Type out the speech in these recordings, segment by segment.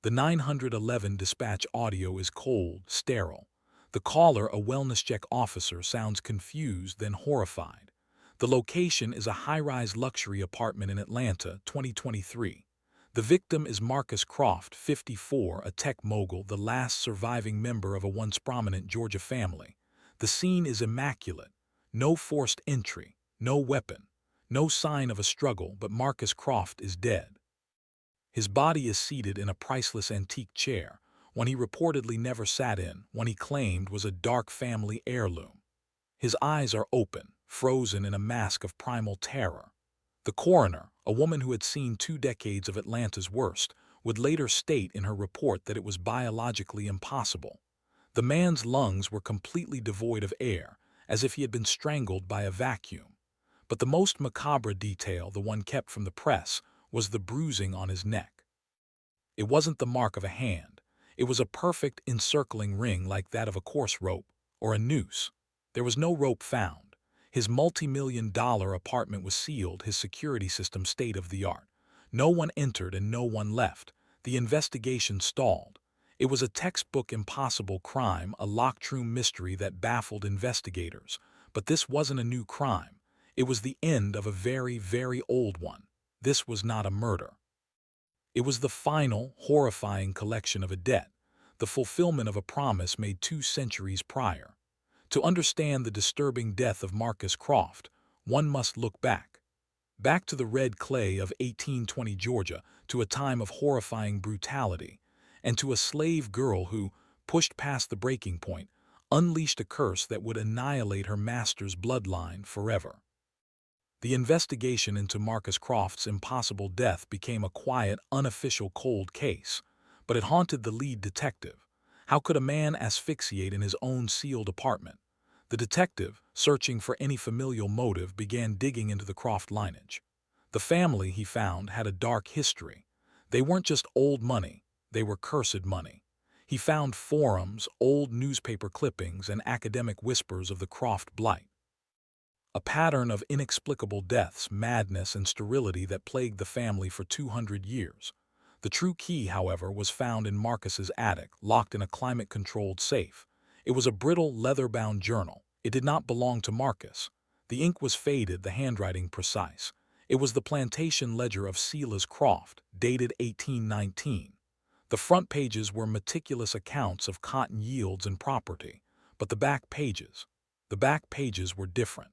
The 911 dispatch audio is cold, sterile. The caller, a wellness check officer, sounds confused, then horrified. The location is a high-rise luxury apartment in Atlanta, 2023. The victim is Marcus Croft, 54, a tech mogul, the last surviving member of a once prominent Georgia family. The scene is immaculate. No forced entry, no weapon, no sign of a struggle, but Marcus Croft is dead. His body is seated in a priceless antique chair, one he reportedly never sat in, one he claimed was a dark family heirloom. His eyes are open, frozen in a mask of primal terror. The coroner, a woman who had seen 2 decades of Atlanta's worst, would later state in her report that it was biologically impossible. The man's lungs were completely devoid of air, as if he had been strangled by a vacuum. But the most macabre detail, the one kept from the press, was the bruising on his neck. It wasn't the mark of a hand. It was a perfect encircling ring like that of a course rope or a noose. There was no rope found. His multi-million-dollar apartment was sealed, his security system state-of-the-art. No one entered and no one left. The investigation stalled. It was a textbook impossible crime, a locked room mystery that baffled investigators. But this wasn't a new crime. It was the end of a very, very old one. This was not a murder. It was the final, horrifying collection of a debt, the fulfillment of a promise made 2 centuries prior. To understand the disturbing death of Marcus Croft, one must look back. Back to the red clay of 1820 Georgia, to a time of horrifying brutality, and to a slave girl who, pushed past the breaking point, unleashed a curse that would annihilate her master's bloodline forever. The investigation into Marcus Croft's impossible death became a quiet, unofficial cold case, but it haunted the lead detective. How could a man asphyxiate in his own sealed apartment? The detective, searching for any familial motive, began digging into the Croft lineage. The family, he found, had a dark history. They weren't just old money, they were cursed money. He found forums, old newspaper clippings, and academic whispers of the Croft blight. A pattern of inexplicable deaths, madness, and sterility that plagued the family for 200 years. The true key, however, was found in Marcus's attic, locked in a climate-controlled safe. It was a brittle, leather-bound journal. It did not belong to Marcus. The ink was faded, the handwriting precise. It was the plantation ledger of Silas Croft, dated 1819. The front pages were meticulous accounts of cotton yields and property, but the back pages were different.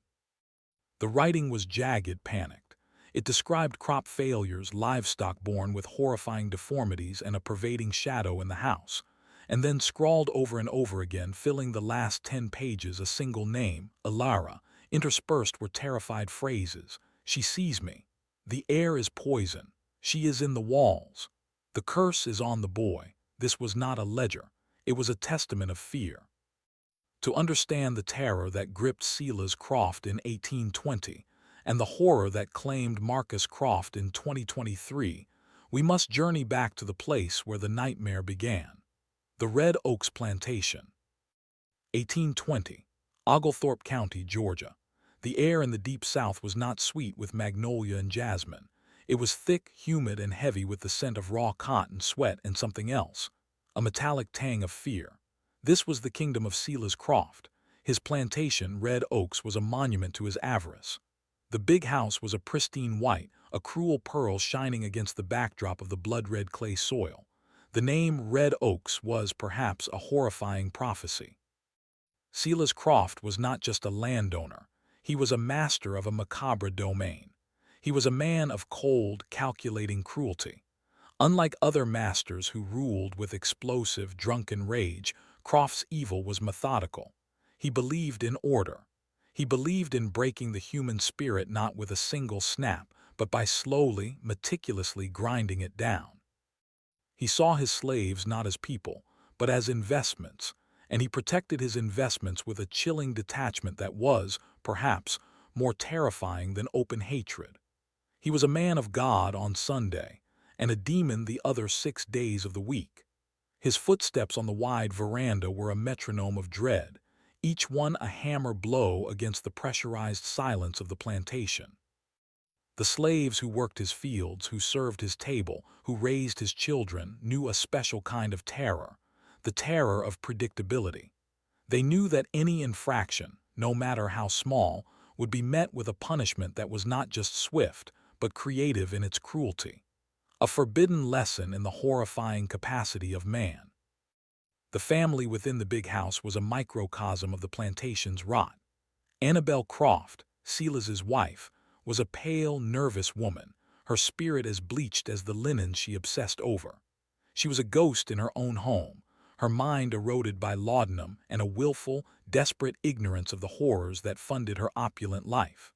The writing was jagged, panicked. It described crop failures, livestock born with horrifying deformities, and a pervading shadow in the house. And then scrawled over and over again, filling the last 10 pages, a single name, Ilara. Interspersed were terrified phrases. She sees me. The air is poison. She is in the walls. The curse is on the boy. This was not a ledger. It was a testament of fear. To understand the terror that gripped Silas Croft in 1820 and the horror that claimed Marcus Croft in 2023, we must journey back to the place where the nightmare began. The Red Oaks Plantation. 1820, Oglethorpe County, Georgia. The air in the deep south was not sweet with magnolia and jasmine. It was thick, humid, and heavy with the scent of raw cotton, sweat, and something else, a metallic tang of fear. This was the kingdom of Silas Croft. His plantation, Red Oaks, was a monument to his avarice. The big house was a pristine white, a cruel pearl shining against the backdrop of the blood-red clay soil. The name Red Oaks was, perhaps, a horrifying prophecy. Silas Croft was not just a landowner. He was a master of a macabre domain. He was a man of cold, calculating cruelty. Unlike other masters who ruled with explosive, drunken rage, Croft's evil was methodical. He believed in order. He believed in breaking the human spirit not with a single snap, but by slowly, meticulously grinding it down. He saw his slaves not as people, but as investments, and he protected his investments with a chilling detachment that was, perhaps, more terrifying than open hatred. He was a man of God on Sunday, and a demon the other 6 days of the week. His footsteps on the wide veranda were a metronome of dread, each one a hammer blow against the pressurized silence of the plantation. The slaves who worked his fields, who served his table, who raised his children, knew a special kind of terror, the terror of predictability. They knew that any infraction, no matter how small, would be met with a punishment that was not just swift, but creative in its cruelty. A forbidden lesson in the horrifying capacity of man. The family within the big house was a microcosm of the plantation's rot. Annabel Croft, Silas's wife, was a pale, nervous woman, her spirit as bleached as the linen she obsessed over. She was a ghost in her own home, her mind eroded by laudanum and a willful, desperate ignorance of the horrors that funded her opulent life.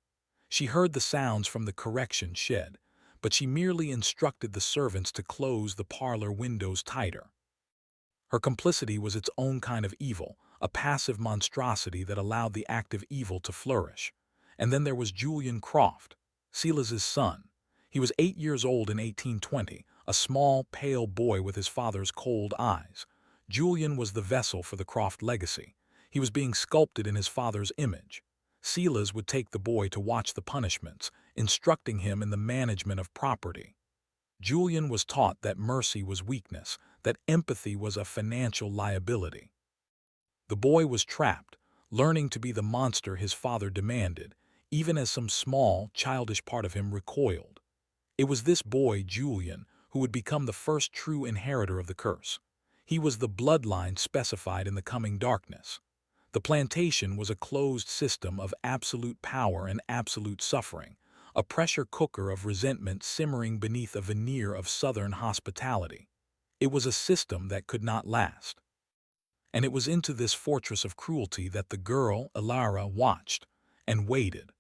She heard the sounds from the correction shed, but she merely instructed the servants to close the parlor windows tighter. Her complicity was its own kind of evil, a passive monstrosity that allowed the active evil to flourish. And then there was Julian Croft, Silas's son. He was 8 years old in 1820, a small, pale boy with his father's cold eyes. Julian was the vessel for the Croft legacy. He was being sculpted in his father's image. Silas would take the boy to watch the punishments, instructing him in the management of property. Julian was taught that mercy was weakness, that empathy was a financial liability. The boy was trapped, learning to be the monster his father demanded, even as some small, childish part of him recoiled. It was this boy, Julian, who would become the first true inheritor of the curse. He was the bloodline specified in the coming darkness. The plantation was a closed system of absolute power and absolute suffering, a pressure cooker of resentment simmering beneath a veneer of southern hospitality. It was a system that could not last. And it was into this fortress of cruelty that the girl, Ilara, watched and waited.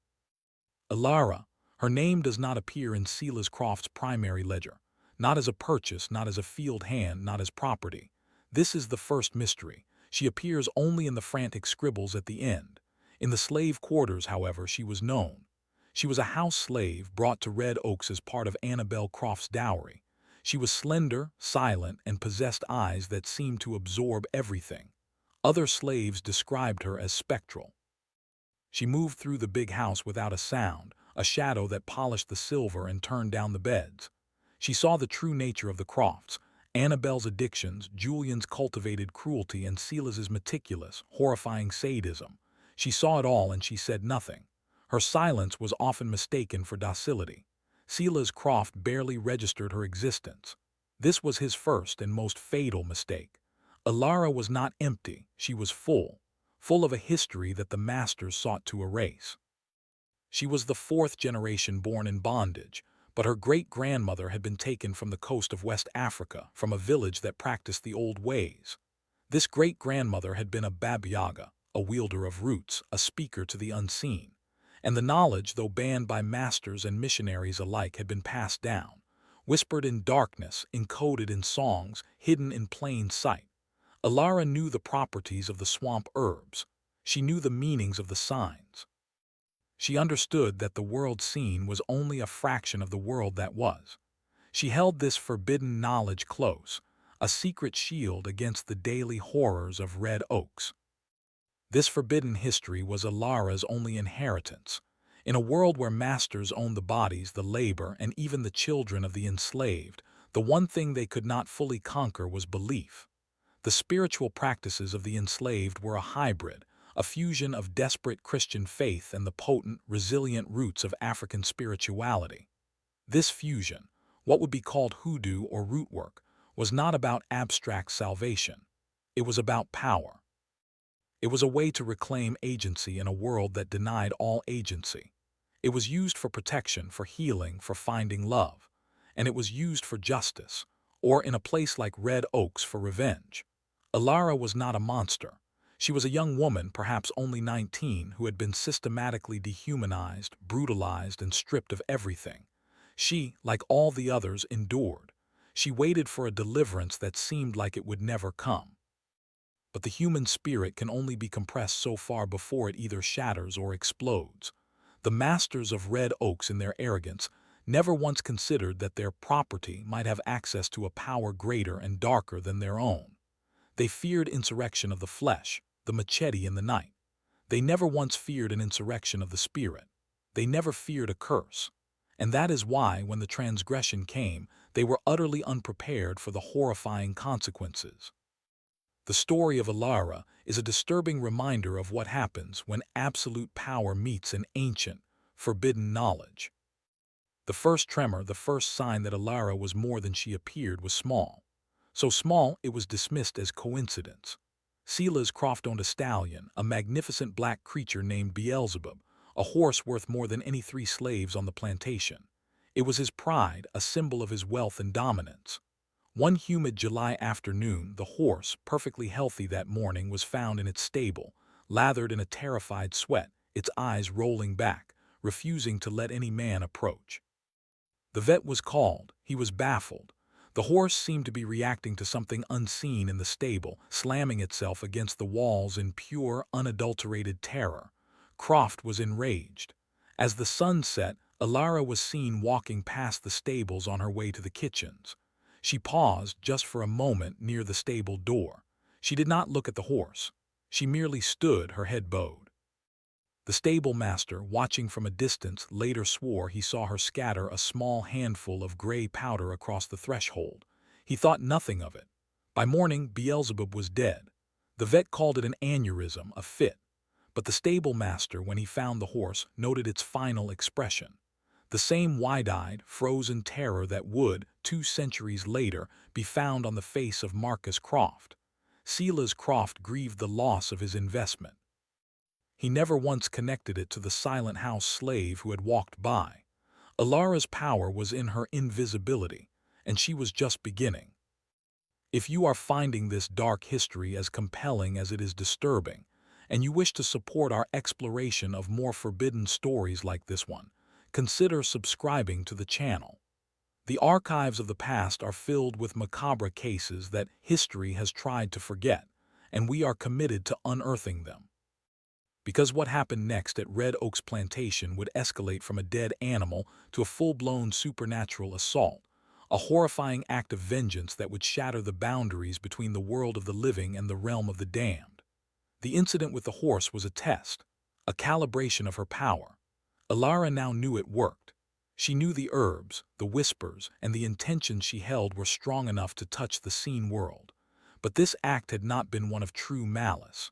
Ilara, her name does not appear in Silas Croft's primary ledger, not as a purchase, not as a field hand, not as property. This is the first mystery. She appears only in the frantic scribbles at the end. In the slave quarters, however, she was known. She was a house slave brought to Red Oaks as part of Annabel Croft's dowry. She was slender, silent, and possessed eyes that seemed to absorb everything. Other slaves described her as spectral. She moved through the big house without a sound, a shadow that polished the silver and turned down the beds. She saw the true nature of the Crofts, Annabel's addictions, Julian's cultivated cruelty, and Silas's meticulous, horrifying sadism. She saw it all and she said nothing. Her silence was often mistaken for docility. Silas Croft barely registered her existence. This was his first and most fatal mistake. Ilara was not empty, she was full of a history that the masters sought to erase. She was the fourth generation born in bondage, but her great-grandmother had been taken from the coast of West Africa, from a village that practiced the old ways. This great-grandmother had been a Baba Yaga, a wielder of roots, a speaker to the unseen. And the knowledge, though banned by masters and missionaries alike, had been passed down, whispered in darkness, encoded in songs, hidden in plain sight. Ilara knew the properties of the swamp herbs. She knew the meanings of the signs. She understood that the world seen was only a fraction of the world that was. She held this forbidden knowledge close, a secret shield against the daily horrors of Red Oaks. This forbidden history was Ilara's only inheritance. In a world where masters owned the bodies, the labor, and even the children of the enslaved, the one thing they could not fully conquer was belief. The spiritual practices of the enslaved were a hybrid, a fusion of desperate Christian faith and the potent, resilient roots of African spirituality. This fusion, what would be called hoodoo or root work, was not about abstract salvation. It was about power. It was a way to reclaim agency in a world that denied all agency. It was used for protection, for healing, for finding love. And it was used for justice, or in a place like Red Oaks for revenge. Ilara was not a monster. She was a young woman, perhaps only 19, who had been systematically dehumanized, brutalized, and stripped of everything. She, like all the others, endured. She waited for a deliverance that seemed like it would never come. But the human spirit can only be compressed so far before it either shatters or explodes. The masters of Red Oaks, in their arrogance, never once considered that their property might have access to a power greater and darker than their own. They feared insurrection of the flesh, the machete in the night. They never once feared an insurrection of the spirit. They never feared a curse. And that is why, when the transgression came, they were utterly unprepared for the horrifying consequences. The story of Alara is a disturbing reminder of what happens when absolute power meets an ancient, forbidden knowledge. The first tremor, the first sign that Alara was more than she appeared, was small. So small it was dismissed as coincidence. Silas Croft owned a stallion, a magnificent black creature named Beelzebub, a horse worth more than any 3 slaves on the plantation. It was his pride, a symbol of his wealth and dominance. One humid July afternoon, the horse, perfectly healthy that morning, was found in its stable, lathered in a terrified sweat, its eyes rolling back, refusing to let any man approach. The vet was called. He was baffled. The horse seemed to be reacting to something unseen in the stable, slamming itself against the walls in pure, unadulterated terror. Croft was enraged. As the sun set, Alara was seen walking past the stables on her way to the kitchens. She paused just for a moment near the stable door. She did not look at the horse. She merely stood, her head bowed. The stable master, watching from a distance, later swore he saw her scatter a small handful of gray powder across the threshold. He thought nothing of it. By morning, Beelzebub was dead. The vet called it an aneurysm, a fit. But the stable master, when he found the horse, noted its final expression. The same wide-eyed, frozen terror that would, 2 centuries later, be found on the face of Marcus Croft. Silas Croft grieved the loss of his investment. He never once connected it to the silent house slave who had walked by. Alara's power was in her invisibility, and she was just beginning. If you are finding this dark history as compelling as it is disturbing, and you wish to support our exploration of more forbidden stories like this one, consider subscribing to the channel. The archives of the past are filled with macabre cases that history has tried to forget, and we are committed to unearthing them. Because what happened next at Red Oaks Plantation would escalate from a dead animal to a full-blown supernatural assault, a horrifying act of vengeance that would shatter the boundaries between the world of the living and the realm of the damned. The incident with the horse was a test, a calibration of her power. Alara now knew it worked. She knew the herbs, the whispers, and the intentions she held were strong enough to touch the seen world. But this act had not been one of true malice.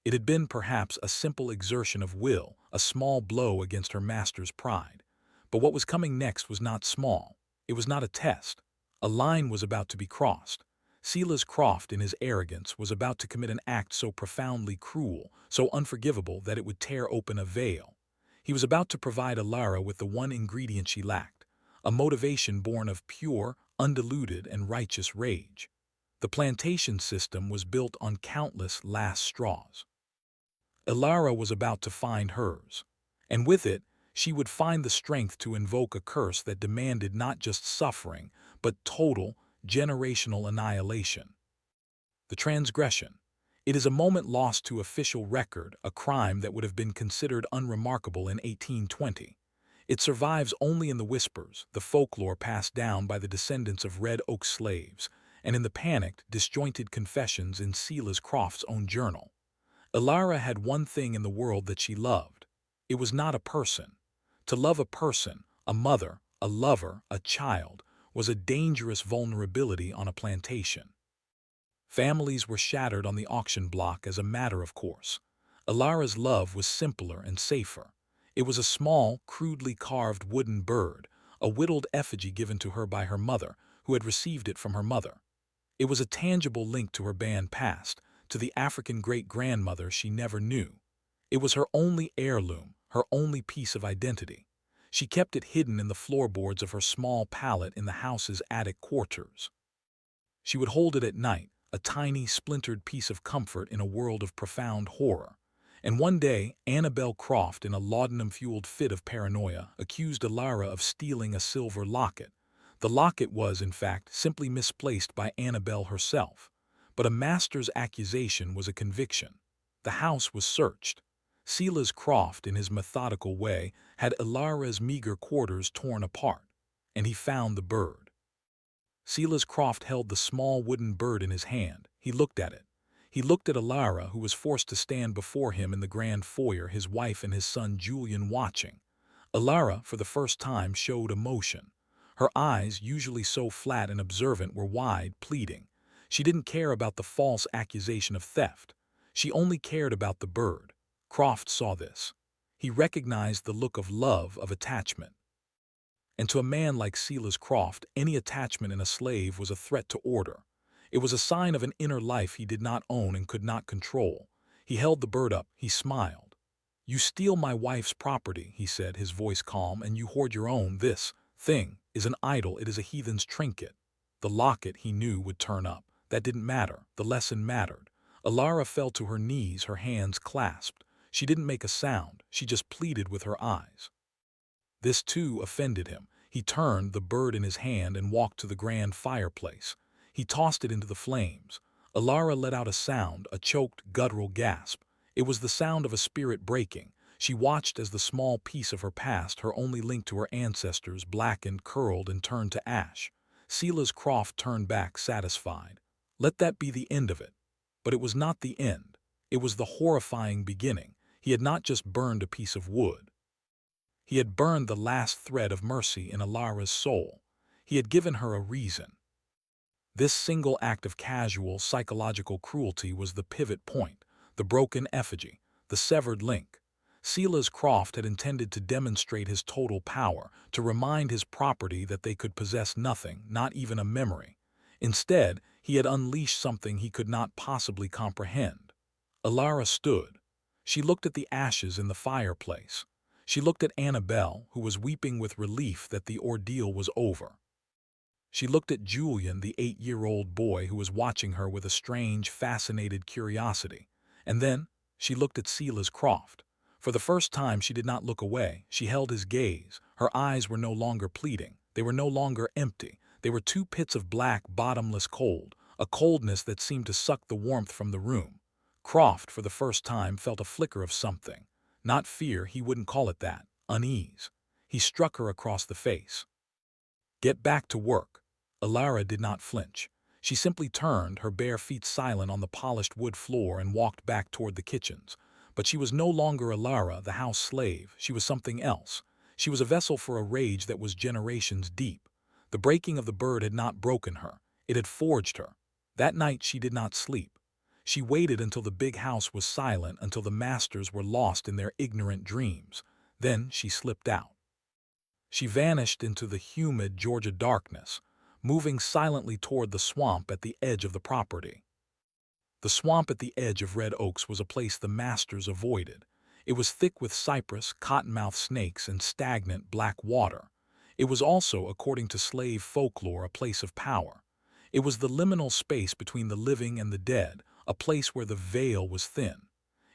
It had been perhaps a simple exertion of will, a small blow against her master's pride. But what was coming next was not small. It was not a test. A line was about to be crossed. Silas Croft, in his arrogance, was about to commit an act so profoundly cruel, so unforgivable that it would tear open a veil. He was about to provide Alara with the one ingredient she lacked, a motivation born of pure, undiluted, and righteous rage. The plantation system was built on countless last straws. Alara was about to find hers, and with it, she would find the strength to invoke a curse that demanded not just suffering, but total, generational annihilation. The transgression. It is a moment lost to official record, a crime that would have been considered unremarkable in 1820. It survives only in the whispers, the folklore passed down by the descendants of Red Oak slaves, and in the panicked, disjointed confessions in Silas Croft's own journal. Alara had one thing in the world that she loved. It was not a person. To love a person, a mother, a lover, a child, was a dangerous vulnerability on a plantation. Families were shattered on the auction block as a matter of course. Alara's love was simpler and safer. It was a small, crudely carved wooden bird, a whittled effigy given to her by her mother, who had received it from her mother. It was a tangible link to her banned past, to the African great-grandmother she never knew. It was her only heirloom, her only piece of identity. She kept it hidden in the floorboards of her small pallet in the house's attic quarters. She would hold it at night, a tiny, splintered piece of comfort in a world of profound horror. And one day, Annabelle Croft, in a laudanum-fueled fit of paranoia, accused Alara of stealing a silver locket. The locket was, in fact, simply misplaced by Annabelle herself. But a master's accusation was a conviction. The house was searched. Silas Croft, in his methodical way, had Alara's meager quarters torn apart, and he found the bird. Silas Croft held the small wooden bird in his hand. He looked at it. He looked at Alara, who was forced to stand before him in the grand foyer, his wife and his son Julian watching. Alara, for the first time, showed emotion. Her eyes, usually so flat and observant, were wide, pleading. She didn't care about the false accusation of theft. She only cared about the bird. Croft saw this. He recognized the look of love, of attachment. And to a man like Silas Croft, any attachment in a slave was a threat to order. It was a sign of an inner life he did not own and could not control. He held the bird up. He smiled. "You steal my wife's property," he said, his voice calm, "and you hoard your own. This thing is an idol. It is a heathen's trinket." The locket, he knew, would turn up. That didn't matter. The lesson mattered. Alara fell to her knees, her hands clasped. She didn't make a sound. She just pleaded with her eyes. This, too, offended him. He turned, the bird in his hand, and walked to the grand fireplace. He tossed it into the flames. Alara let out a sound, a choked, guttural gasp. It was the sound of a spirit breaking. She watched as the small piece of her past, her only link to her ancestors, blackened, curled, and turned to ash. Silas Croft turned back, satisfied. Let that be the end of it. But it was not the end. It was the horrifying beginning. He had not just burned a piece of wood. He had burned the last thread of mercy in Alara's soul. He had given her a reason. This single act of casual, psychological cruelty was the pivot point, the broken effigy, the severed link. Silas Croft had intended to demonstrate his total power, to remind his property that they could possess nothing, not even a memory. Instead, he had unleashed something he could not possibly comprehend. Alara stood. She looked at the ashes in the fireplace. She looked at Annabelle, who was weeping with relief that the ordeal was over. She looked at Julian, the 8-year-old boy who was watching her with a strange, fascinated curiosity. And then she looked at Silas Croft. For the first time, she did not look away. She held his gaze. Her eyes were no longer pleading. They were no longer empty. They were two pits of black, bottomless cold, a coldness that seemed to suck the warmth from the room. Croft, for the first time, felt a flicker of something. Not fear, he wouldn't call it that. Unease. He struck her across the face. "Get back to work." Alara did not flinch. She simply turned, her bare feet silent on the polished wood floor, and walked back toward the kitchens. But she was no longer Alara, the house slave. She was something else. She was a vessel for a rage that was generations deep. The breaking of the bird had not broken her. It had forged her. That night she did not sleep. She waited until the big house was silent, until the masters were lost in their ignorant dreams. Then she slipped out. She vanished into the humid Georgia darkness, moving silently toward the swamp at the edge of the property. The swamp at the edge of Red Oaks was a place the masters avoided. It was thick with cypress, cottonmouth snakes, and stagnant black water. It was also, according to slave folklore, a place of power. It was the liminal space between the living and the dead, a place where the veil was thin.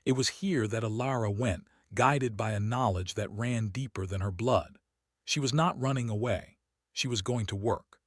It was here that Alara went, guided by a knowledge that ran deeper than her blood. She was not running away. She was going to work.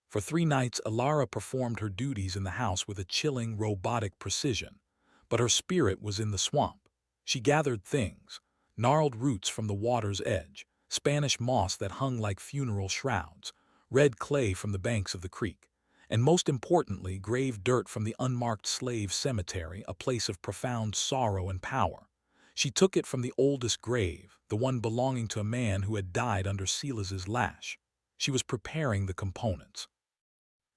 For 3 nights, Alara performed her duties in the house with a chilling, robotic precision. But her spirit was in the swamp. She gathered things: gnarled roots from the water's edge, Spanish moss that hung like funeral shrouds, red clay from the banks of the creek, and most importantly, grave dirt from the unmarked slave cemetery, a place of profound sorrow and power. She took it from the oldest grave, the one belonging to a man who had died under Silas's lash. She was preparing the components.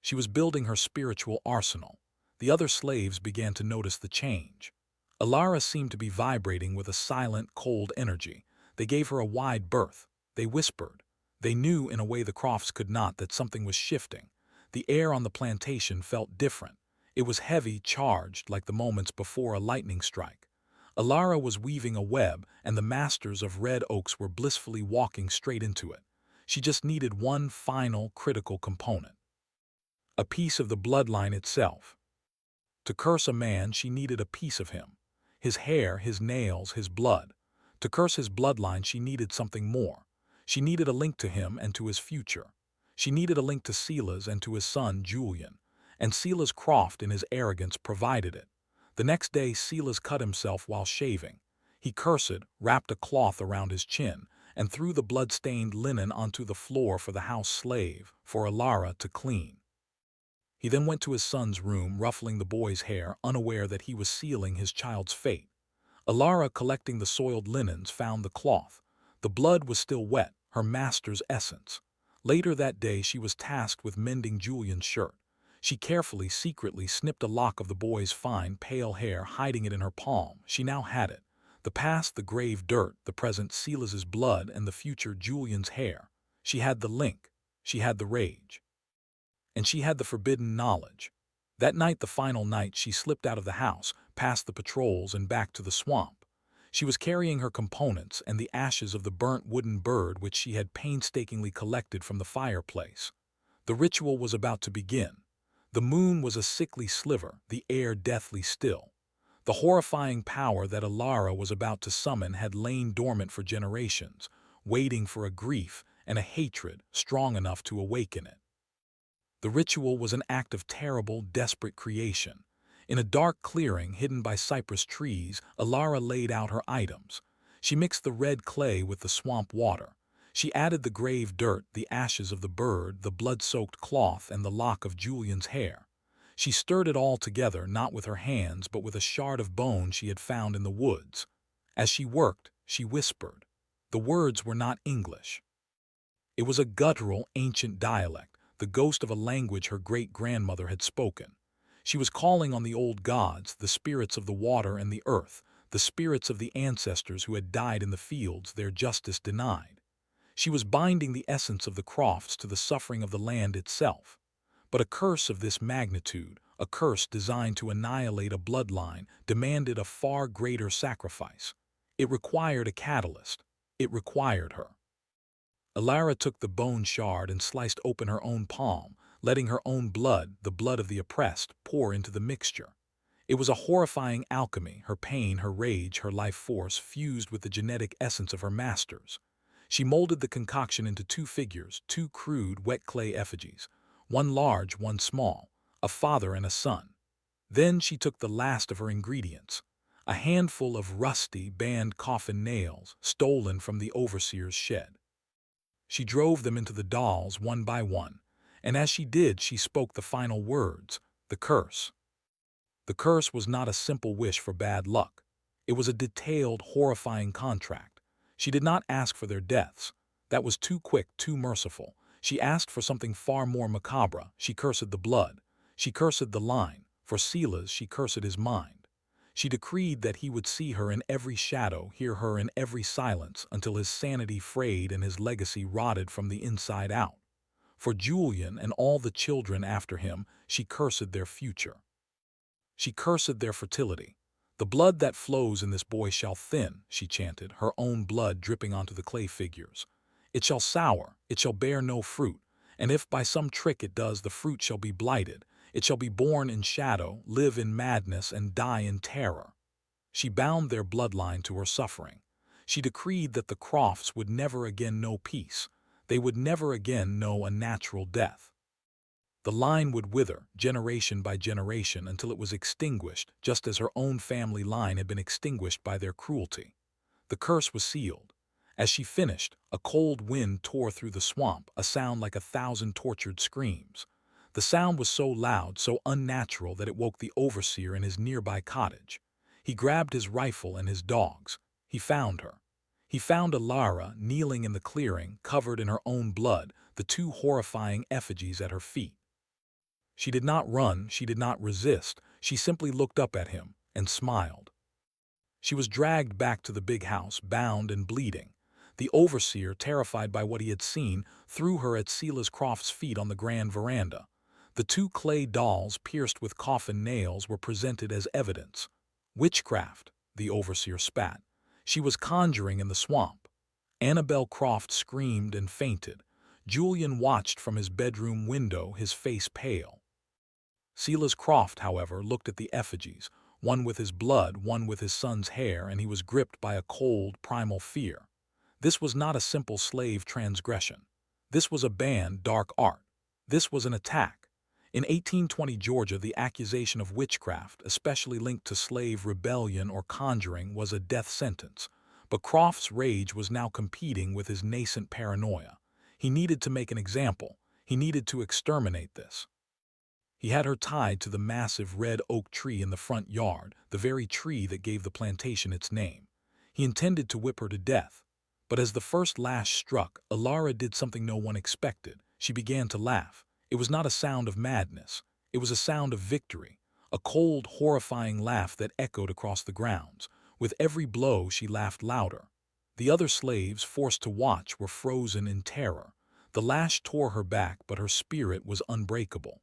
She was building her spiritual arsenal. The other slaves began to notice the change. Alara seemed to be vibrating with a silent, cold energy. They gave her a wide berth. They whispered. They knew, in a way the Crofts could not, that something was shifting. The air on the plantation felt different. It was heavy, charged, like the moments before a lightning strike. Alara was weaving a web, and the masters of Red Oaks were blissfully walking straight into it. She just needed one final, critical component. A piece of the bloodline itself. To curse a man, she needed a piece of him. His hair, his nails, his blood. To curse his bloodline, she needed something more. She needed a link to him and to his future. She needed a link to Silas and to his son, Julian. And Silas Croft, in his arrogance, provided it. The next day, Silas cut himself while shaving. He cursed, wrapped a cloth around his chin, and threw the blood-stained linen onto the floor for the house slave, for Alara to clean. He then went to his son's room, ruffling the boy's hair, unaware that he was sealing his child's fate. Alara, collecting the soiled linens, found the cloth. The blood was still wet, her master's essence. Later that day she was tasked with mending Julian's shirt. She carefully, secretly snipped a lock of the boy's fine, pale hair, hiding it in her palm. She now had it. The past, the grave dirt, the present Silas's blood, and the future Julian's hair. She had the link. She had the rage. And she had the forbidden knowledge. That night, the final night, she slipped out of the house, past the patrols and back to the swamp. She was carrying her components and the ashes of the burnt wooden bird which she had painstakingly collected from the fireplace. The ritual was about to begin. The moon was a sickly sliver, the air deathly still. The horrifying power that Alara was about to summon had lain dormant for generations, waiting for a grief and a hatred strong enough to awaken it. The ritual was an act of terrible, desperate creation. In a dark clearing hidden by cypress trees, Alara laid out her items. She mixed the red clay with the swamp water. She added the grave dirt, the ashes of the bird, the blood-soaked cloth, and the lock of Julian's hair. She stirred it all together, not with her hands, but with a shard of bone she had found in the woods. As she worked, she whispered. The words were not English. It was a guttural, ancient dialect, the ghost of a language her great-grandmother had spoken. She was calling on the old gods, the spirits of the water and the earth, the spirits of the ancestors who had died in the fields, their justice denied. She was binding the essence of the crofts to the suffering of the land itself. But a curse of this magnitude, a curse designed to annihilate a bloodline, demanded a far greater sacrifice. It required a catalyst. It required her. Alara took the bone shard and sliced open her own palm, letting her own blood, the blood of the oppressed, pour into the mixture. It was a horrifying alchemy, her pain, her rage, her life force fused with the genetic essence of her masters. She molded the concoction into two figures, two crude, wet clay effigies, one large, one small, a father and a son. Then she took the last of her ingredients, a handful of rusty, banned coffin nails stolen from the overseer's shed. She drove them into the dolls one by one, and as she did, she spoke the final words, the curse. The curse was not a simple wish for bad luck. It was a detailed, horrifying contract. She did not ask for their deaths. That was too quick, too merciful. She asked for something far more macabre. She cursed the blood. She cursed the line. For Silas, she cursed his mind. She decreed that he would see her in every shadow, hear her in every silence, until his sanity frayed and his legacy rotted from the inside out. For Julian and all the children after him, she cursed their future. She cursed their fertility. The blood that flows in this boy shall thin, she chanted, her own blood dripping onto the clay figures. It shall sour, it shall bear no fruit, and if by some trick it does, the fruit shall be blighted. It shall be born in shadow, live in madness, and die in terror. She bound their bloodline to her suffering. She decreed that the Crofts would never again know peace. They would never again know a natural death. The line would wither, generation by generation, until it was extinguished, just as her own family line had been extinguished by their cruelty. The curse was sealed. As she finished, a cold wind tore through the swamp, a sound like 1,000 tortured screams. The sound was so loud, so unnatural, that it woke the overseer in his nearby cottage. He grabbed his rifle and his dogs. He found her. He found Alara kneeling in the clearing, covered in her own blood, the two horrifying effigies at her feet. She did not run, she did not resist, she simply looked up at him and smiled. She was dragged back to the big house, bound and bleeding. The overseer, terrified by what he had seen, threw her at Silas Croft's feet on the grand veranda. The two clay dolls pierced with coffin nails were presented as evidence. Witchcraft, the overseer spat. She was conjuring in the swamp. Annabel Croft screamed and fainted. Julian watched from his bedroom window, his face pale. Silas Croft, however, looked at the effigies, one with his blood, one with his son's hair, and he was gripped by a cold, primal fear. This was not a simple slave transgression. This was a banned dark art. This was an attack. In 1820 Georgia, the accusation of witchcraft, especially linked to slave rebellion or conjuring, was a death sentence. But Croft's rage was now competing with his nascent paranoia. He needed to make an example. He needed to exterminate this. He had her tied to the massive red oak tree in the front yard, the very tree that gave the plantation its name. He intended to whip her to death. But as the first lash struck, Alara did something no one expected. She began to laugh. It was not a sound of madness. It was a sound of victory, a cold, horrifying laugh that echoed across the grounds. With every blow, she laughed louder. The other slaves, forced to watch, were frozen in terror. The lash tore her back, but her spirit was unbreakable.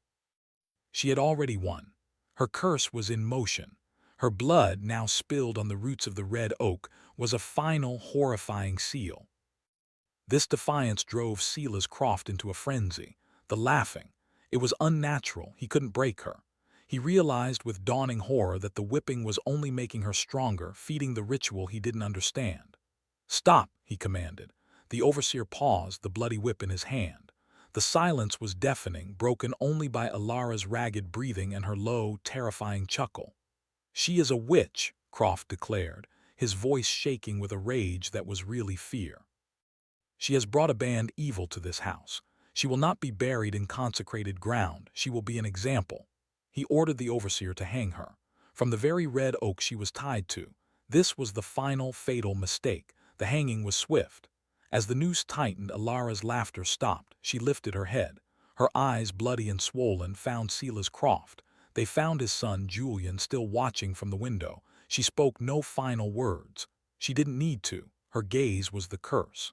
She had already won. Her curse was in motion. Her blood, now spilled on the roots of the red oak, was a final, horrifying seal. This defiance drove Silas Croft into a frenzy. The laughing. It was unnatural. He couldn't break her. He realized with dawning horror that the whipping was only making her stronger, feeding the ritual he didn't understand. "Stop," he commanded. The overseer paused, the bloody whip in his hand. The silence was deafening, broken only by Alara's ragged breathing and her low, terrifying chuckle. "She is a witch," Croft declared, his voice shaking with a rage that was really fear. "She has brought a band evil to this house. She will not be buried in consecrated ground. She will be an example." He ordered the overseer to hang her. From the very red oak she was tied to. This was the final, fatal mistake. The hanging was swift. As the noose tightened, Alara's laughter stopped. She lifted her head. Her eyes, bloody and swollen, found Silas Croft. They found his son, Julian, still watching from the window. She spoke no final words. She didn't need to. Her gaze was the curse.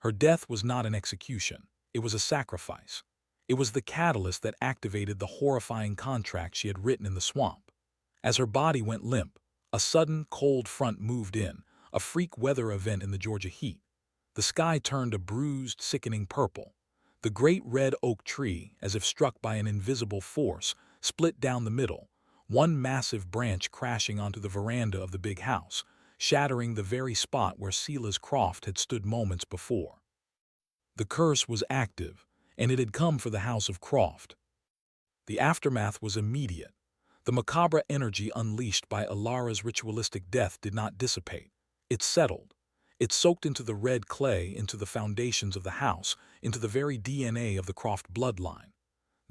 Her death was not an execution. It was a sacrifice. It was the catalyst that activated the horrifying contract she had written in the swamp. As her body went limp, a sudden, cold front moved in, a freak weather event in the Georgia heat. The sky turned a bruised, sickening purple. The great red oak tree, as if struck by an invisible force, split down the middle, one massive branch crashing onto the veranda of the big house, shattering the very spot where Silas Croft had stood moments before. The curse was active, and it had come for the house of Croft. The aftermath was immediate. The macabre energy unleashed by Alara's ritualistic death did not dissipate. It settled. It soaked into the red clay, into the foundations of the house, into the very DNA of the Croft bloodline.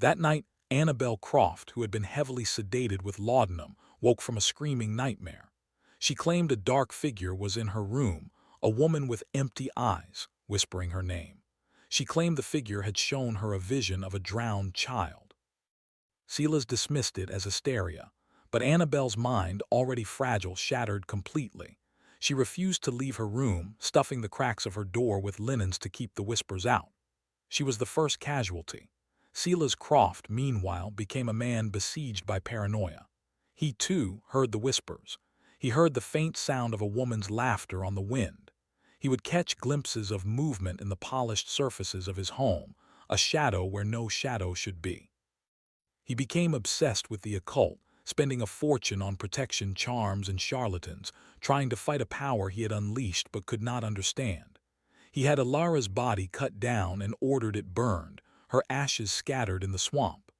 That night, Annabelle Croft, who had been heavily sedated with laudanum, woke from a screaming nightmare. She claimed a dark figure was in her room, a woman with empty eyes, whispering her name. She claimed the figure had shown her a vision of a drowned child. Silas dismissed it as hysteria, but Annabelle's mind, already fragile, shattered completely. She refused to leave her room, stuffing the cracks of her door with linens to keep the whispers out. She was the first casualty. Silas Croft, meanwhile, became a man besieged by paranoia. He, too, heard the whispers. He heard the faint sound of a woman's laughter on the wind. He would catch glimpses of movement in the polished surfaces of his home, a shadow where no shadow should be. He became obsessed with the occult, spending a fortune on protection charms and charlatans, trying to fight a power he had unleashed but could not understand. He had Alara's body cut down and ordered it burned, her ashes scattered in the swamp.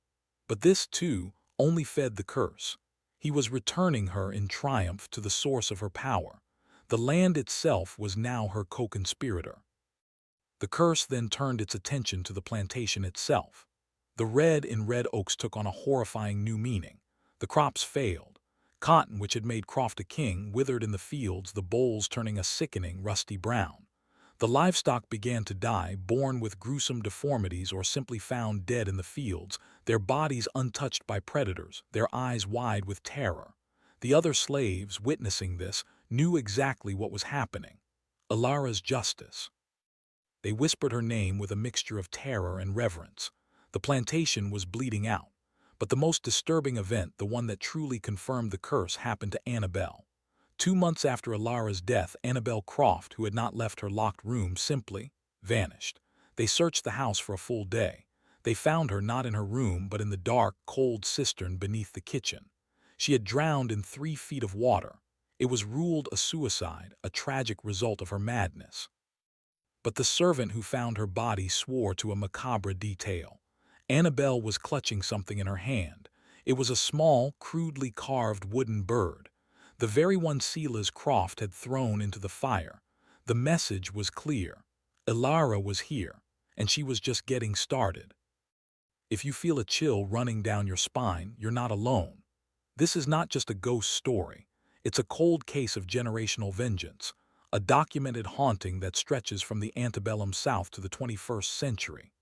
But this, too, only fed the curse. He was returning her in triumph to the source of her power. The land itself was now her co-conspirator. The curse then turned its attention to the plantation itself. The red in red oaks took on a horrifying new meaning. The crops failed. Cotton, which had made Croft a king, withered in the fields, the bolls turning a sickening rusty brown. The livestock began to die, born with gruesome deformities or simply found dead in the fields, their bodies untouched by predators, their eyes wide with terror. The other slaves, witnessing this, knew exactly what was happening. Alara's justice. They whispered her name with a mixture of terror and reverence. The plantation was bleeding out. But the most disturbing event, the one that truly confirmed the curse, happened to Annabelle. 2 months after Alara's death, Annabelle Croft, who had not left her locked room, simply vanished. They searched the house for a full day. They found her not in her room, but in the dark, cold cistern beneath the kitchen. She had drowned in 3 feet of water. It was ruled a suicide, a tragic result of her madness. But the servant who found her body swore to a macabre detail. Annabelle was clutching something in her hand. It was a small, crudely carved wooden bird, the very one Silas Croft had thrown into the fire. The message was clear. Alara was here, and she was just getting started. If you feel a chill running down your spine, you're not alone. This is not just a ghost story. It's a cold case of generational vengeance. a documented haunting that stretches from the antebellum South to the 21st century.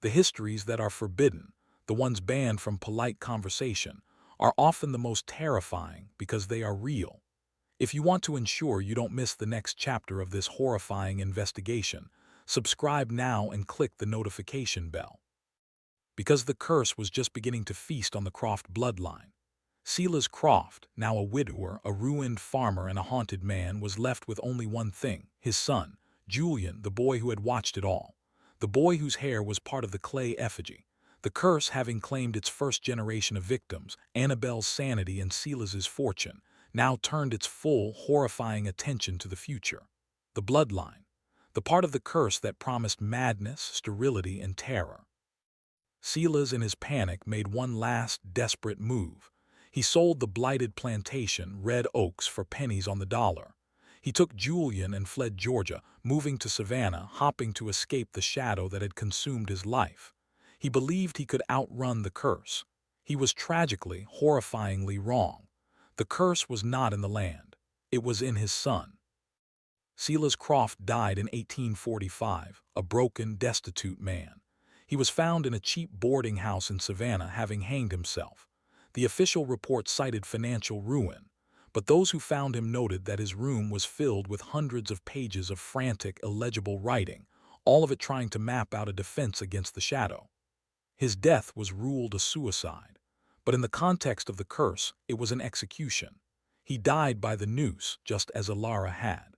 The histories that are forbidden, the ones banned from polite conversation, are often the most terrifying because they are real. If you want to ensure you don't miss the next chapter of this horrifying investigation, subscribe now and click the notification bell. Because the curse was just beginning to feast on the Croft bloodline. Silas Croft, now a widower, a ruined farmer, and a haunted man, was left with only one thing: his son, Julian, the boy who had watched it all. The boy whose hair was part of the clay effigy. The curse, having claimed its first generation of victims, Annabelle's sanity and Silas's fortune, now turned its full, horrifying attention to the future. The bloodline. The part of the curse that promised madness, sterility, and terror. Silas, in his panic, made one last, desperate move. He sold the blighted plantation, Red Oaks, for pennies on the dollar. He took Julian and fled Georgia, moving to Savannah, hoping to escape the shadow that had consumed his life. He believed he could outrun the curse. He was tragically, horrifyingly wrong. The curse was not in the land. It was in his son. Silas Croft died in 1845, a broken, destitute man. He was found in a cheap boarding house in Savannah, having hanged himself. The official report cited financial ruin, but those who found him noted that his room was filled with hundreds of pages of frantic, illegible writing, all of it trying to map out a defense against the shadow. His death was ruled a suicide, but in the context of the curse, it was an execution. He died by the noose, just as Alara had.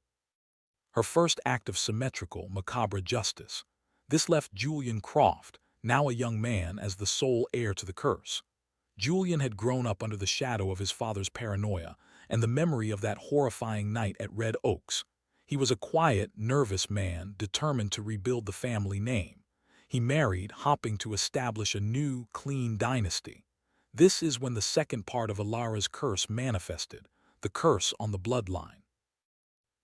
Her first act of symmetrical, macabre justice. This left Julian Croft, now a young man, as the sole heir to the curse. Julian had grown up under the shadow of his father's paranoia and the memory of that horrifying night at Red Oaks. He was a quiet, nervous man, determined to rebuild the family name. He married, hoping to establish a new, clean dynasty. This is when the second part of Alara's curse manifested, the curse on the bloodline.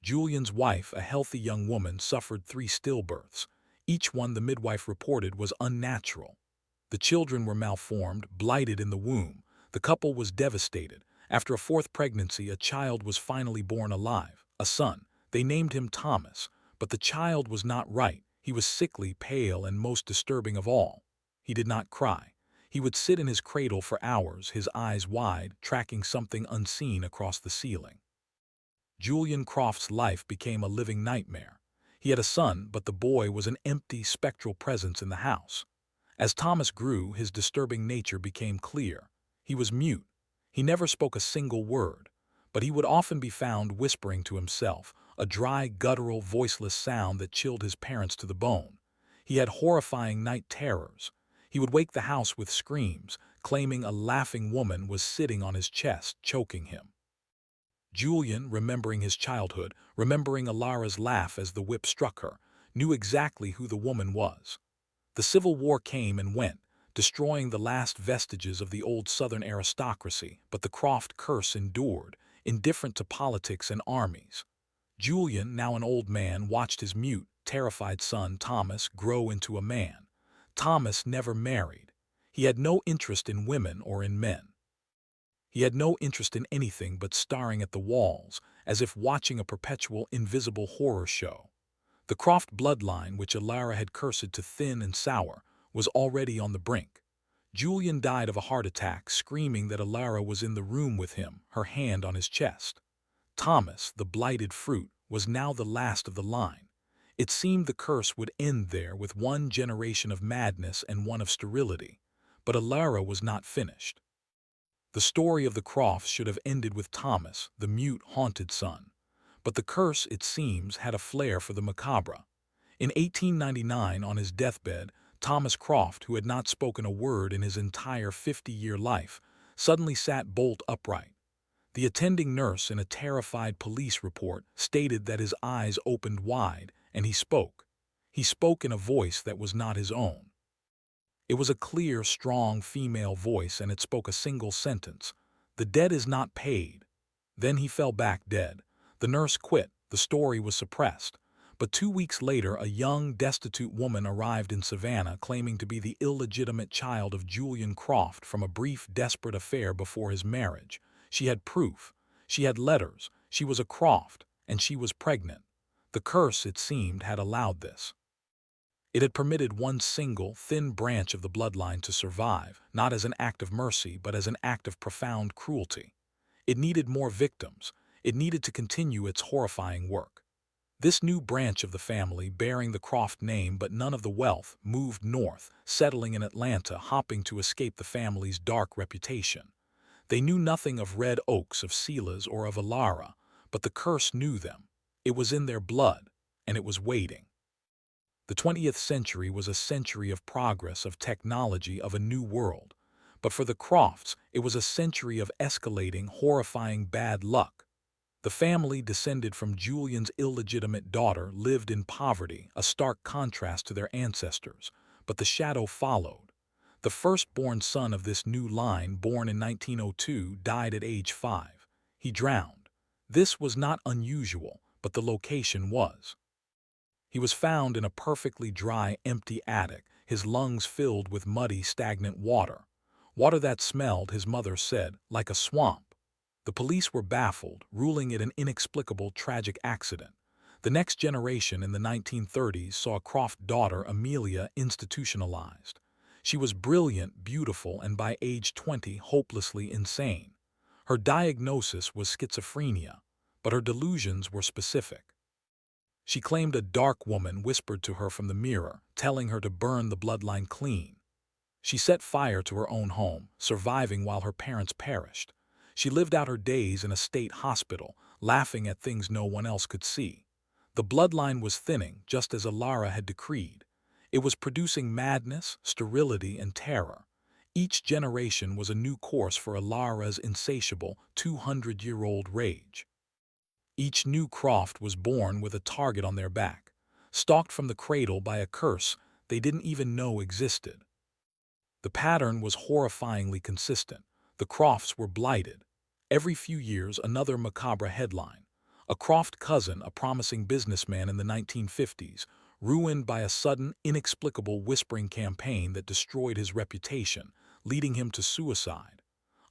Julian's wife, a healthy young woman, suffered 3 stillbirths. Each one, the midwife reported, was unnatural. The children were malformed, blighted in the womb. The couple was devastated. After a 4th pregnancy, a child was finally born alive, a son. They named him Thomas, but the child was not right. He was sickly, pale, and most disturbing of all, he did not cry. He would sit in his cradle for hours, his eyes wide, tracking something unseen across the ceiling. Julian Croft's life became a living nightmare. He had a son, but the boy was an empty, spectral presence in the house. As Thomas grew, his disturbing nature became clear. He was mute. He never spoke a single word, but he would often be found whispering to himself, a dry, guttural, voiceless sound that chilled his parents to the bone. He had horrifying night terrors. He would wake the house with screams, claiming a laughing woman was sitting on his chest, choking him. Julian, remembering his childhood, remembering Alara's laugh as the whip struck her, knew exactly who the woman was. The Civil War came and went, destroying the last vestiges of the old Southern aristocracy, but the Croft curse endured, indifferent to politics and armies. Julian, now an old man, watched his mute, terrified son Thomas grow into a man. Thomas never married. He had no interest in women or in men. He had no interest in anything but staring at the walls, as if watching a perpetual, invisible horror show. The Croft bloodline, which Alara had cursed to thin and sour, was already on the brink. Julian died of a heart attack, screaming that Alara was in the room with him, her hand on his chest. Thomas, the blighted fruit, was now the last of the line. It seemed the curse would end there, with one generation of madness and one of sterility. But Alara was not finished. The story of the Crofts should have ended with Thomas, the mute, haunted son. But the curse, it seems, had a flair for the macabre. In 1899, on his deathbed, Thomas Croft, who had not spoken a word in his entire 50-year life, suddenly sat bolt upright. The attending nurse, in a terrified police report, stated that his eyes opened wide, and he spoke. He spoke in a voice that was not his own. It was a clear, strong female voice, and it spoke a single sentence: "The debt is not paid." Then he fell back dead. The nurse quit. The story was suppressed. But 2 weeks later, a young, destitute woman arrived in Savannah, claiming to be the illegitimate child of Julian Croft from a brief, desperate affair before his marriage. She had proof. She had letters. She was a Croft, and she was pregnant. The curse, it seemed, had allowed this. It had permitted one single, thin branch of the bloodline to survive, not as an act of mercy, but as an act of profound cruelty. It needed more victims. It needed to continue its horrifying work. This new branch of the family, bearing the Croft name but none of the wealth, moved north, settling in Atlanta, hoping to escape the family's dark reputation. They knew nothing of Red Oaks, of Silas, or of Alara, but the curse knew them. It was in their blood, and it was waiting. The 20th century was a century of progress, of technology, of a new world. But for the Crofts, it was a century of escalating, horrifying bad luck. The family, descended from Julian's illegitimate daughter, lived in poverty, a stark contrast to their ancestors. But the shadow followed. The firstborn son of this new line, born in 1902, died at age 5. He drowned. This was not unusual, but the location was. He was found in a perfectly dry, empty attic, his lungs filled with muddy, stagnant water. Water that smelled, his mother said, like a swamp. The police were baffled, ruling it an inexplicable, tragic accident. The next generation, in the 1930s, saw Croft's daughter, Amelia, institutionalized. She was brilliant, beautiful, and by age 20, hopelessly insane. Her diagnosis was schizophrenia, but her delusions were specific. She claimed a dark woman whispered to her from the mirror, telling her to burn the bloodline clean. She set fire to her own home, surviving while her parents perished. She lived out her days in a state hospital, laughing at things no one else could see. The bloodline was thinning, just as Alara had decreed. It was producing madness, sterility, and terror. Each generation was a new course for Alara's insatiable, 200-year-old rage. Each new Croft was born with a target on their back, stalked from the cradle by a curse they didn't even know existed. The pattern was horrifyingly consistent. The Crofts were blighted. Every few years, another macabre headline. A Croft cousin, a promising businessman in the 1950s, ruined by a sudden, inexplicable whispering campaign that destroyed his reputation, leading him to suicide.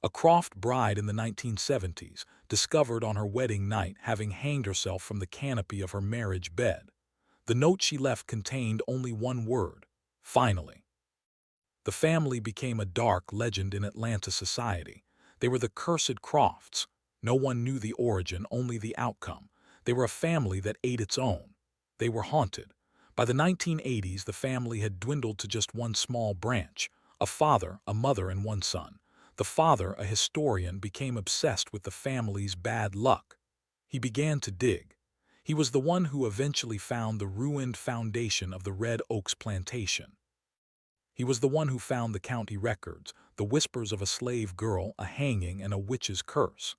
A Croft bride in the 1970s, discovered on her wedding night having hanged herself from the canopy of her marriage bed. The note she left contained only one word: finally. The family became a dark legend in Atlanta society. They were the cursed Crofts. No one knew the origin, only the outcome. They were a family that ate its own. They were haunted. By the 1980s, the family had dwindled to just one small branch: a father, a mother, and one son. The father, a historian, became obsessed with the family's bad luck. He began to dig. He was the one who eventually found the ruined foundation of the Red Oaks plantation. He was the one who found the county records, the whispers of a slave girl, a hanging, and a witch's curse.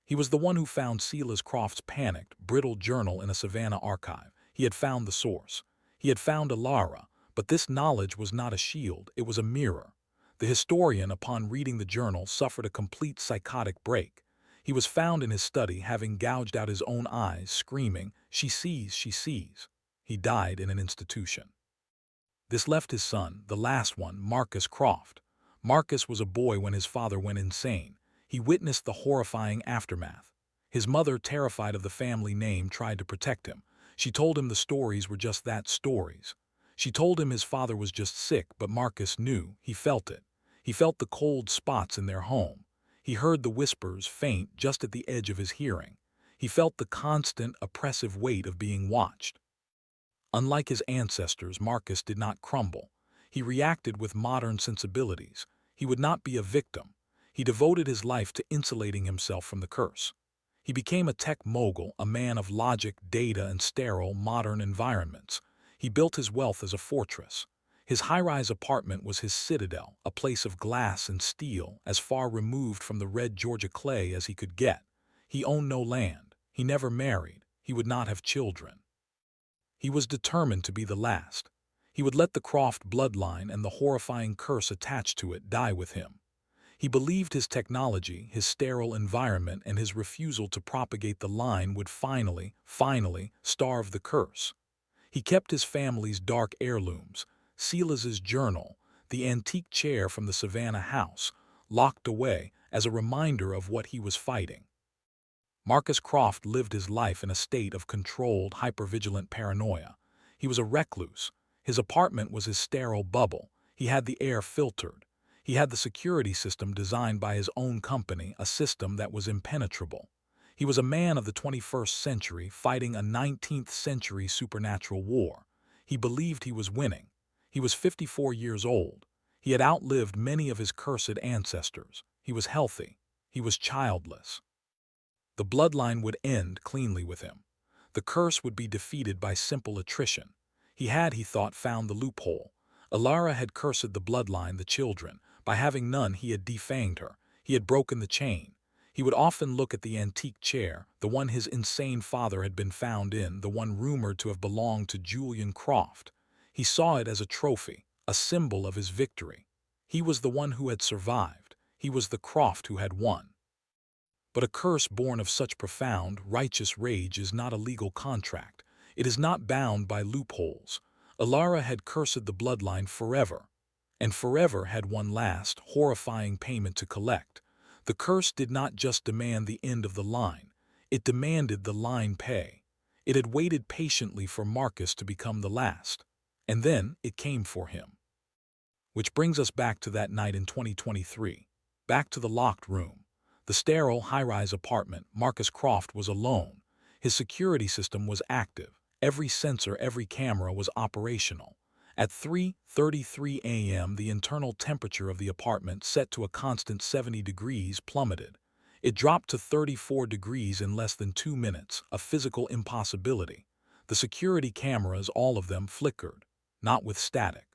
He was the one who found Silas Croft's panicked, brittle journal in a Savannah archive. He had found the source. He had found Alara, but this knowledge was not a shield, it was a mirror. The historian, upon reading the journal, suffered a complete psychotic break. He was found in his study, having gouged out his own eyes, screaming, "She sees, she sees." He died in an institution. This left his son, the last one, Marcus Croft. Marcus was a boy when his father went insane. He witnessed the horrifying aftermath. His mother, terrified of the family name, tried to protect him. She told him the stories were just that, stories. She told him his father was just sick, but Marcus knew. He felt it. He felt the cold spots in their home. He heard the whispers, faint, just at the edge of his hearing. He felt the constant, oppressive weight of being watched. Unlike his ancestors, Marcus did not crumble. He reacted with modern sensibilities. He would not be a victim. He devoted his life to insulating himself from the curse. He became a tech mogul, a man of logic, data, and sterile, modern environments. He built his wealth as a fortress. His high-rise apartment was his citadel, a place of glass and steel, as far removed from the red Georgia clay as he could get. He owned no land. He never married. He would not have children. He was determined to be the last. He would let the Croft bloodline and the horrifying curse attached to it die with him. He believed his technology, his sterile environment, and his refusal to propagate the line would finally starve the curse. He kept his family's dark heirlooms, Silas's journal, the antique chair from the Savannah house, locked away as a reminder of what he was fighting. Marcus Croft lived his life in a state of controlled, hypervigilant paranoia. He was a recluse. His apartment was his sterile bubble. He had the air filtered. He had the security system designed by his own company, a system that was impenetrable. He was a man of the 21st century fighting a 19th century supernatural war. He believed he was winning. He was 54 years old. He had outlived many of his cursed ancestors. He was healthy. He was childless. The bloodline would end cleanly with him. The curse would be defeated by simple attrition. He had, he thought, found the loophole. Alara had cursed the bloodline, the children. By having none, he had defanged her. He had broken the chain. He would often look at the antique chair, the one his insane father had been found in, the one rumored to have belonged to Julian Croft. He saw it as a trophy, a symbol of his victory. He was the one who had survived. He was the Croft who had won. But a curse born of such profound, righteous rage is not a legal contract. It is not bound by loopholes. Alara had cursed the bloodline forever, and forever had one last, horrifying payment to collect. The curse did not just demand the end of the line. It demanded the line pay. It had waited patiently for Marcus to become the last. And then it came for him. Which brings us back to that night in 2023. Back to the locked room. The sterile, high-rise apartment. Marcus Croft was alone. His security system was active. Every sensor, every camera was operational. At 3:33 a.m., the internal temperature of the apartment, set to a constant 70 degrees, plummeted. It dropped to 34 degrees in less than 2 minutes, a physical impossibility. The security cameras, all of them, flickered, not with static.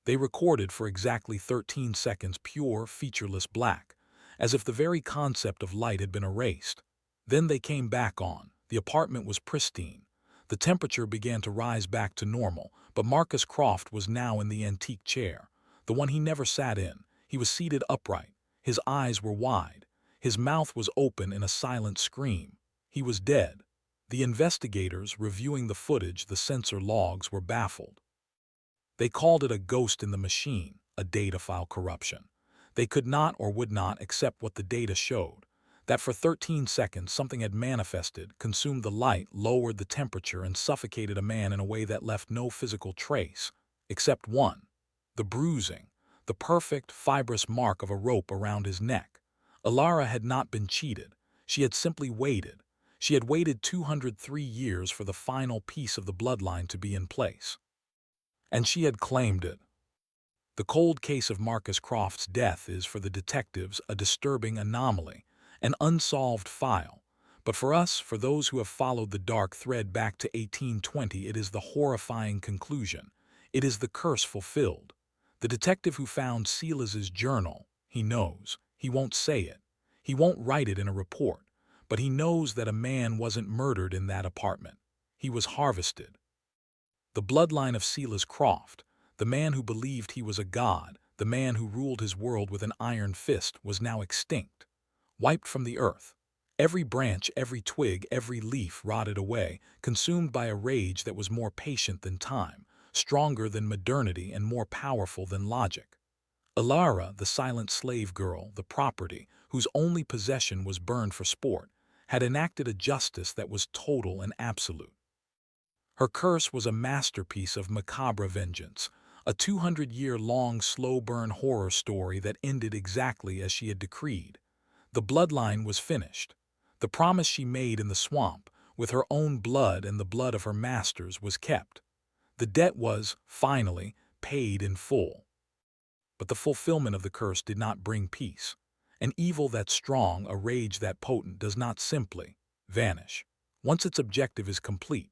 They recorded for exactly 13 seconds pure, featureless black, as if the very concept of light had been erased. Then they came back on. The apartment was pristine. The temperature began to rise back to normal, but Marcus Croft was now in the antique chair, the one he never sat in. He was seated upright. His eyes were wide. His mouth was open in a silent scream. He was dead. The investigators, reviewing the footage, the sensor logs, were baffled. They called it a ghost in the machine, a data file corruption. They could not or would not accept what the data showed, that for 13 seconds something had manifested, consumed the light, lowered the temperature, and suffocated a man in a way that left no physical trace, except one: the bruising, the perfect, fibrous mark of a rope around his neck. Alara had not been cheated. She had simply waited. She had waited 203 years for the final piece of the bloodline to be in place. And she had claimed it. The cold case of Marcus Croft's death is, for the detectives, a disturbing anomaly, an unsolved file. But for us, for those who have followed the dark thread back to 1820, it is the horrifying conclusion. It is the curse fulfilled. The detective who found Silas's journal, he knows. He won't say it. He won't write it in a report. But he knows that a man wasn't murdered in that apartment. He was harvested. The bloodline of Silas Croft, the man who believed he was a god, the man who ruled his world with an iron fist, was now extinct, wiped from the earth. Every branch, every twig, every leaf rotted away, consumed by a rage that was more patient than time, stronger than modernity, and more powerful than logic. Alara, the silent slave girl, the property, whose only possession was burned for sport, had enacted a justice that was total and absolute. Her curse was a masterpiece of macabre vengeance, a 200-year-long slow-burn horror story that ended exactly as she had decreed. The bloodline was finished. The promise she made in the swamp, with her own blood and the blood of her masters, was kept. The debt was, finally, paid in full. But the fulfillment of the curse did not bring peace. An evil that strong, a rage that potent, does not simply vanish. Once its objective is complete,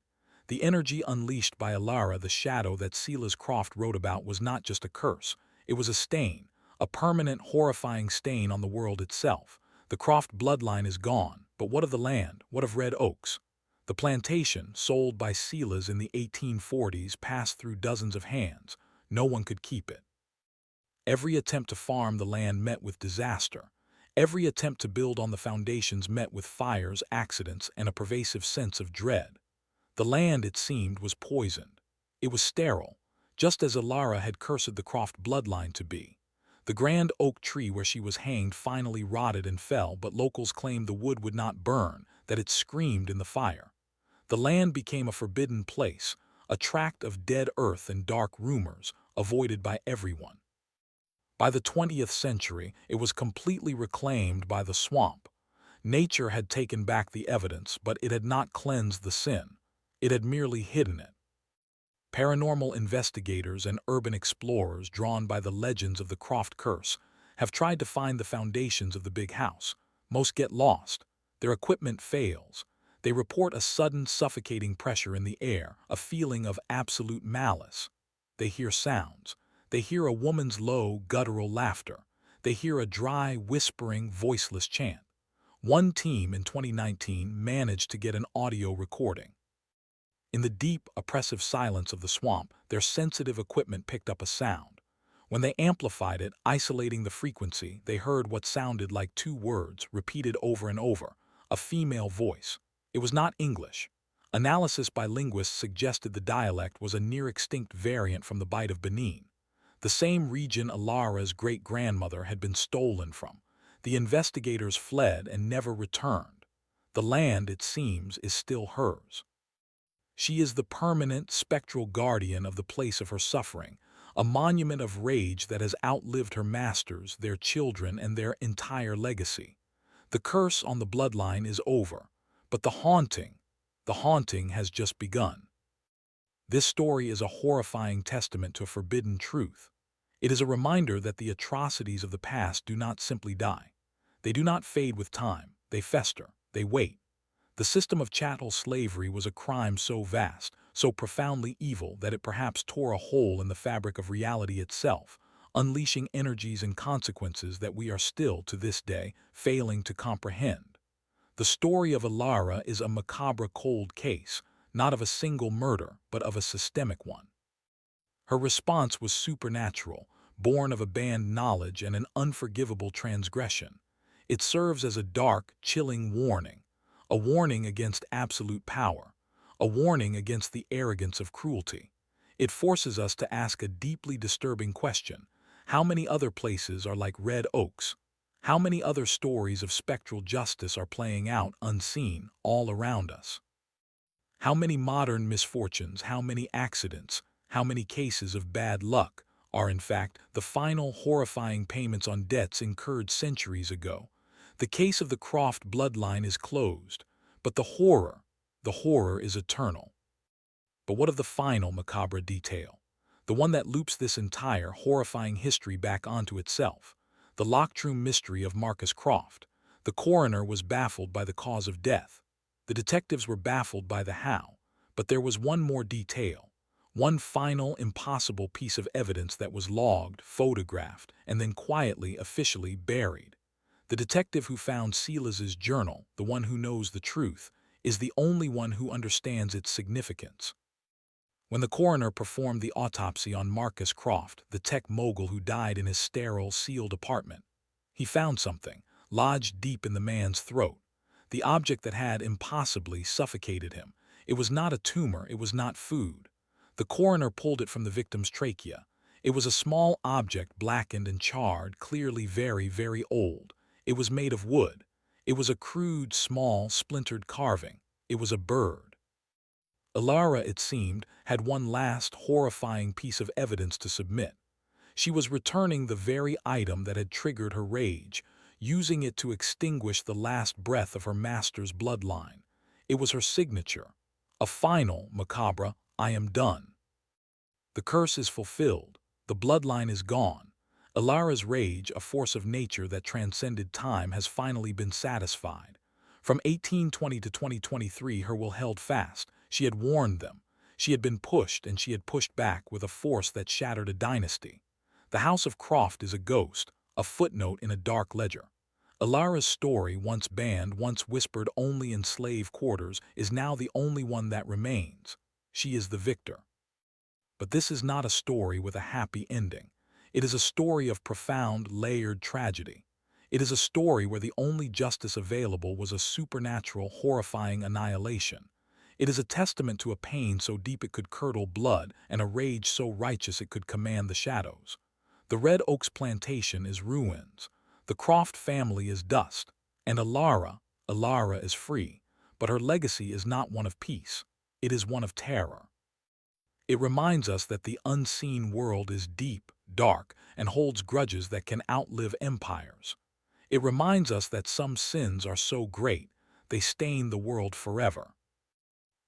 the energy unleashed by Alara, the shadow that Silas Croft wrote about, was not just a curse. It was a stain, a permanent, horrifying stain on the world itself. The Croft bloodline is gone, but what of the land? What of Red Oaks? The plantation, sold by Silas in the 1840s, passed through dozens of hands. No one could keep it. Every attempt to farm the land met with disaster. Every attempt to build on the foundations met with fires, accidents, and a pervasive sense of dread. The land, it seemed, was poisoned. It was sterile, just as Alara had cursed the Croft bloodline to be. The grand oak tree where she was hanged finally rotted and fell, but locals claimed the wood would not burn, that it screamed in the fire. The land became a forbidden place, a tract of dead earth and dark rumors, avoided by everyone. By the 20th century, it was completely reclaimed by the swamp. Nature had taken back the evidence, but it had not cleansed the sin. It had merely hidden it. Paranormal investigators and urban explorers drawn by the legends of the Croft curse have tried to find the foundations of the big house. Most get lost. Their equipment fails. They report a sudden suffocating pressure in the air, a feeling of absolute malice. They hear sounds. They hear a woman's low, guttural laughter. They hear a dry, whispering, voiceless chant. One team in 2019 managed to get an audio recording. In the deep, oppressive silence of the swamp, their sensitive equipment picked up a sound. When they amplified it, isolating the frequency, they heard what sounded like two words, repeated over and over, a female voice. It was not English. Analysis by linguists suggested the dialect was a near-extinct variant from the Bight of Benin, the same region Alara's great-grandmother had been stolen from. The investigators fled and never returned. The land, it seems, is still hers. She is the permanent, spectral guardian of the place of her suffering, a monument of rage that has outlived her masters, their children, and their entire legacy. The curse on the bloodline is over, but the haunting has just begun. This story is a horrifying testament to a forbidden truth. It is a reminder that the atrocities of the past do not simply die. They do not fade with time. They fester. They wait. The system of chattel slavery was a crime so vast, so profoundly evil that it perhaps tore a hole in the fabric of reality itself, unleashing energies and consequences that we are still, to this day, failing to comprehend. The story of Alara is a macabre cold case, not of a single murder, but of a systemic one. Her response was supernatural, born of abandoned knowledge and an unforgivable transgression. It serves as a dark, chilling warning, a warning against absolute power, a warning against the arrogance of cruelty. It forces us to ask a deeply disturbing question. How many other places are like red oaks? How many other stories of spectral justice are playing out unseen all around us? How many modern misfortunes, how many accidents, how many cases of bad luck are in fact the final horrifying payments on debts incurred centuries ago? The case of the Croft bloodline is closed, but the horror is eternal. But what of the final macabre detail? The one that loops this entire horrifying history back onto itself. The locked room mystery of Marcus Croft. The coroner was baffled by the cause of death. The detectives were baffled by the how. But there was one more detail. One final, impossible piece of evidence that was logged, photographed, and then quietly, officially buried. The detective who found Silas's journal, the one who knows the truth, is the only one who understands its significance. When the coroner performed the autopsy on Marcus Croft, the tech mogul who died in his sterile, sealed apartment, he found something, lodged deep in the man's throat, the object that had impossibly suffocated him. It was not a tumor, it was not food. The coroner pulled it from the victim's trachea. It was a small object, blackened and charred, clearly very, very old. It was made of wood. It was a crude, small, splintered carving. It was a bird. Alara, it seemed, had one last, horrifying piece of evidence to submit. She was returning the very item that had triggered her rage, using it to extinguish the last breath of her master's bloodline. It was her signature. A final, macabre, I am done. The curse is fulfilled. The bloodline is gone. Alara's rage, a force of nature that transcended time, has finally been satisfied. From 1820 to 2023, her will held fast. She had warned them. She had been pushed, and she had pushed back with a force that shattered a dynasty. The House of Croft is a ghost, a footnote in a dark ledger. Alara's story, once banned, once whispered only in slave quarters, is now the only one that remains. She is the victor. But this is not a story with a happy ending. It is a story of profound, layered tragedy. It is a story where the only justice available was a supernatural, horrifying annihilation. It is a testament to a pain so deep it could curdle blood and a rage so righteous it could command the shadows. The Red Oaks plantation is ruins. The Croft family is dust. And Alara is free. But her legacy is not one of peace. It is one of terror. It reminds us that the unseen world is deep, dark, and holds grudges that can outlive empires. It reminds us that some sins are so great, they stain the world forever.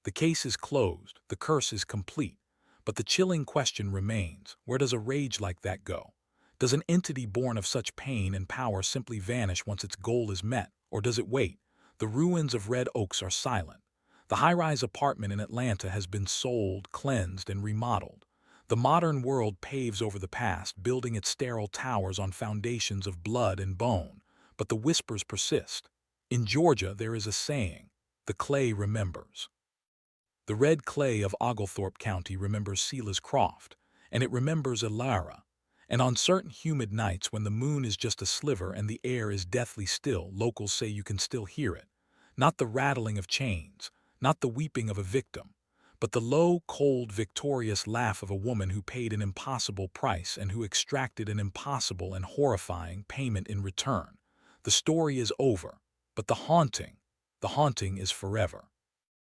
The case is closed, the curse is complete, but the chilling question remains: where does a rage like that go? Does an entity born of such pain and power simply vanish once its goal is met, or does it wait? The ruins of Red Oaks are silent. The high-rise apartment in Atlanta has been sold, cleansed, and remodeled. The modern world paves over the past, building its sterile towers on foundations of blood and bone. But the whispers persist. In Georgia, there is a saying: the clay remembers. The red clay of Oglethorpe County remembers Selah's Croft, and it remembers Alara. And on certain humid nights when the moon is just a sliver and the air is deathly still, locals say you can still hear it. Not the rattling of chains, not the weeping of a victim, but the low, cold, victorious laugh of a woman who paid an impossible price and who extracted an impossible and horrifying payment in return. The story is over, but the haunting is forever.